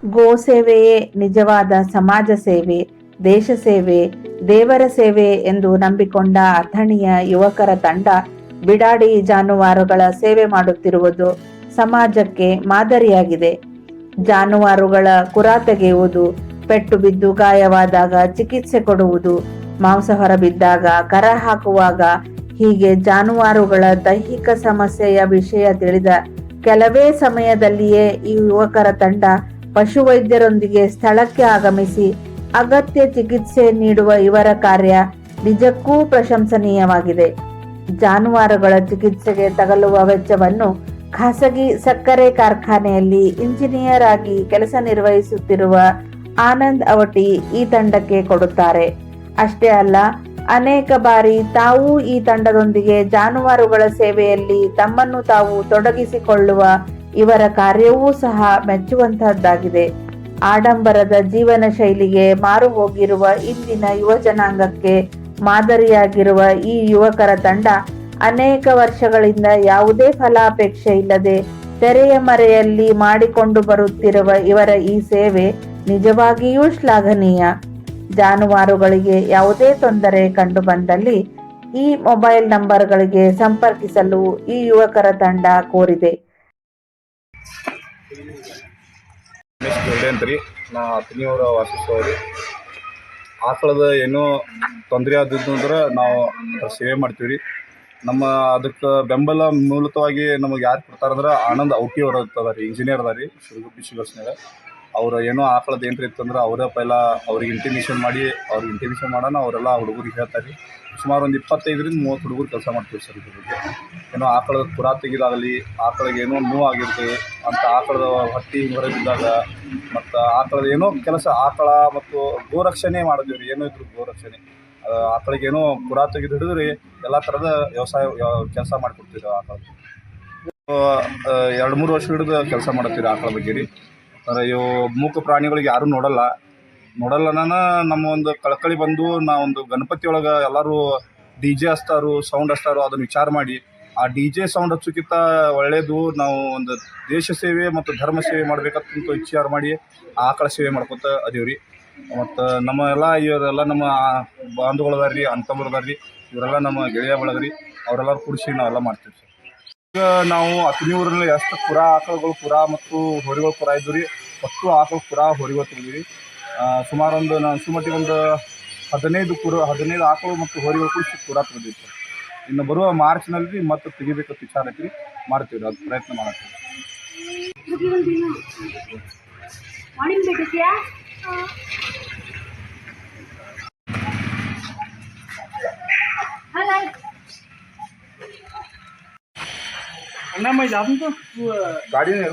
ಗೋ ಸೇವೆಯೇ ನಿಜವಾದ ಸಮಾಜ ಸೇವೆ, ದೇಶ ಸೇವೆ, ದೇವರ ಸೇವೆ ಎಂದು ನಂಬಿಕೊಂಡ ಅಥಣಿಯ ಯುವಕರ ತಂಡ ಬಿಡಾಡಿ ಜಾನುವಾರುಗಳ ಸೇವೆ ಮಾಡುತ್ತಿರುವುದು ಸಮಾಜಕ್ಕೆ ಮಾದರಿಯಾಗಿದೆ. ಜಾನುವಾರುಗಳ ಕುರ ತೆಗೆಯುವುದು, ಪೆಟ್ಟು ಬಿದ್ದು ಗಾಯವಾದಾಗ ಚಿಕಿತ್ಸೆ ಕೊಡುವುದು, ಮಾಂಸ ಹೊರಬಿದ್ದಾಗ ಕರ ಹಾಕುವಾಗ ಹೀಗೆ ಜಾನುವಾರುಗಳ ದೈಹಿಕ ಸಮಸ್ಯೆಯ ವಿಷಯ ತಿಳಿದ ಕೆಲವೇ ಸಮಯದಲ್ಲಿಯೇ ಈ ಯುವಕರ ತಂಡ ಪಶುವೈದ್ಯರೊಂದಿಗೆ ಸ್ಥಳಕ್ಕೆ ಆಗಮಿಸಿ ಅಗತ್ಯ ಚಿಕಿತ್ಸೆ ನೀಡುವ ಇವರ ಕಾರ್ಯ ನಿಜಕ್ಕೂ ಪ್ರಶಂಸನೀಯವಾಗಿದೆ. ಜಾನುವಾರುಗಳ ಚಿಕಿತ್ಸೆಗೆ ತಗಲುವ ವೆಚ್ಚವನ್ನು ಖಾಸಗಿ ಸಕ್ಕರೆ ಕಾರ್ಖಾನೆಯಲ್ಲಿ ಇಂಜಿನಿಯರ್ ಆಗಿ ಕೆಲಸ ನಿರ್ವಹಿಸುತ್ತಿರುವ ಆನಂದ್ ಅವಟಿ ಈ ತಂಡಕ್ಕೆ ಕೊಡುತ್ತಾರೆ. ಅಷ್ಟೇ ಅಲ್ಲ, ಅನೇಕ ಬಾರಿ ತಾವು ಈ ತಂಡದೊಂದಿಗೆ ಜಾನುವಾರುಗಳ ಸೇವೆಯಲ್ಲಿ ತಮ್ಮನ್ನು ತಾವು ತೊಡಗಿಸಿಕೊಳ್ಳುವ ಇವರ ಕಾರ್ಯವೂ ಸಹ ಮೆಚ್ಚುವಂತಹದ್ದಾಗಿದೆ. ಆಡಂಬರದ ಜೀವನ ಶೈಲಿಗೆ ಮಾರು ಹೋಗಿರುವ ಇಂದಿನ ಯುವ ಜನಾಂಗಕ್ಕೆ ಮಾದರಿಯಾಗಿರುವ ಈ ಯುವಕರ ತಂಡ ಅನೇಕ ವರ್ಷಗಳಿಂದ ಯಾವುದೇ ಫಲಾಪೇಕ್ಷೆ ಇಲ್ಲದೆ ತೆರೆಯ ಮರೆಯಲ್ಲಿ ಮಾಡಿಕೊಂಡು ಬರುತ್ತಿರುವ ಇವರ ಈ ಸೇವೆ ನಿಜವಾಗಿಯೂ ಶ್ಲಾಘನೀಯ. ಜಾನುವಾರುಗಳಿಗೆ ಯಾವುದೇ ತೊಂದರೆ ಕಂಡು ಬಂದಲ್ಲಿ ಈ ಮೊಬೈಲ್ ನಂಬರ್ಗಳಿಗೆ ಸಂಪರ್ಕಿಸಲು ಈ ಯುವಕರ ತಂಡ ಕೋರಿದೆ. ನಾ ಅಥಣಿಯವರ ವಾಸಿಸೋರು. ಆಕಳದ ಏನೋ ತೊಂದರೆ ಆದಿದ್ದು ಅಂದ್ರೆ ನಾವು ಸೇವೆ ಮಾಡ್ತೀವಿ ರೀ. ನಮ್ಮ ಅದಕ್ಕೆ ಬೆಂಬಲ ಮೂಲತವಾಗಿ ನಮಗೆ ಯಾರು ಕೊಡ್ತಾರಂದ್ರೆ ಆನಂದ್ ಔಟಿ ಅವರು ಅದಾರ ರೀ, ಇಂಜಿನಿಯರ್ ಅದಾರ ರೀ, ಶಿವಗಸ್ನಾಗ. ಅವ್ರು ಏನೋ ಆಕಳದ ಏನ್ರಿ ಇತ್ತಂದ್ರೆ ಅವರೇ ಪೈಲ ಅವ್ರಿಗೆ ಇಂಟಿಮೇಷನ್ ಮಾಡೋಣ. ಅವರೆಲ್ಲ ಹುಡುಗರಿಗೆ ಹೇಳ್ತಾರೆ ರೀ. ಸುಮಾರು ಒಂದು 25-30 ಹುಡುಗರು ಕೆಲಸ ಮಾಡ್ತೀವಿ ಸರ್. ಇದ್ರ ಬಗ್ಗೆ ಏನೋ ಆಕಳದ ಕುರ ತೆಗಿದಾಗಲಿ, ಆಕಳಿಗೆ ಏನೋ ನೋವು ಆಗಿರ್ತದೆ ಅಂತ ಆಕಳದ ಹೊಟ್ಟಿ ಹೊರಬಿದ್ದಾಗ ಮತ್ತು ಆಕಳದ ಏನೋ ಕೆಲಸ, ಆಕಳ ಮತ್ತು ಗೋರಕ್ಷಣೆ ಮಾಡಿದ್ವಿ ರೀ. ಏನೋ ಇದ್ರು ಗೋರಕ್ಷಣೆ, ಆಕಳಿಗೆ ಏನೋ ಕುರ ತೆಗೆದು ಹಿಡಿದ್ರಿ ಎಲ್ಲ ಥರದ ವ್ಯವಸಾಯ ಕೆಲಸ ಮಾಡಿಕೊಡ್ತೀವಿ. ಆಕಳ 2-3 ವರ್ಷ ಹಿಡಿದು ಕೆಲಸ ಮಾಡ್ತೀವಿ ಆಕಳ ಬಗ್ಗೆ ರೀ. ಅಂದರೆ ಇವು ಮೂಕ ಪ್ರಾಣಿಗಳಿಗೆ ಯಾರೂ ನೋಡಲ್ಲ. ನಾನು ನಮ್ಮ ಒಂದು ಕಳಕಳಿ ಬಂದು ನಾವೊಂದು ಗಣಪತಿ ಒಳಗೆ ಎಲ್ಲರೂ DJ ಹಚ್ತಾರು, ಸೌಂಡ್ ಹಚ್ತಾರು. ಅದನ್ನು ವಿಚಾರ ಮಾಡಿ ಆ DJ ಸೌಂಡ್ ಹಚ್ಚೋಕ್ಕಿಂತ ಒಳ್ಳೆಯದು ನಾವು ಒಂದು ದೇಶ ಸೇವೆ ಮತ್ತು ಧರ್ಮ ಸೇವೆ ಮಾಡ್ಬೇಕಂತ ವಿಚಾರ ಮಾಡಿ ಆಕಳ ಸೇವೆ ಮಾಡ್ಕೊತ ಅದೀವಿ ರೀ. ಮತ್ತು ನಮ್ಮ ಇವರೆಲ್ಲ ನಮ್ಮ ಬಾಂಧುಗಳು ಅದಾರ ರೀ, ಅಂತಂಬರು ಅದಾರ ರೀ. ಇವರೆಲ್ಲ ನಮ್ಮ ಗೆಳೆಯ ಬಳಗ ರೀ. ಅವರೆಲ್ಲರೂ ಕೂಡಿಸಿ ನಾವೆಲ್ಲ ಮಾಡ್ತೀವಿ ಸರ್. ಈಗ ನಾವು ಅಥಣಿ ಊರಲ್ಲಿ ಎಷ್ಟು ಆಕಳುಗಳು ಕುರ ಮತ್ತು ಹೊರಿಗಳು ಕುರ ಇದ್ದು ರೀ. ಒಟ್ಟು ಆಕಳು ಕುರ ಹೊರಿಗಳು ತೆಗೆದಿವಿ. ಸುಮಾರು ಒಂದು ಸುಮಟ್ಟಿಗೆ ಒಂದು 15 ಆಕಳು ಮತ್ತು ಹೊರಿಗಳು ಕೂಡಿಸಿ ಕುರ ತೆಗೆದಿವಿ ಸರ್. ಇನ್ನು ಬರುವ ಮಾರ್ಚ್ನಲ್ಲಿ ಮತ್ತೆ ತೆಗಿಬೇಕಂತ ವಿಚಾರ ಐತಿ ರೀ. ಮಾಡ್ತೀವಿ, ಅದು ಪ್ರಯತ್ನ ಮಾಡ್ತೀವಿ. गाड़ी में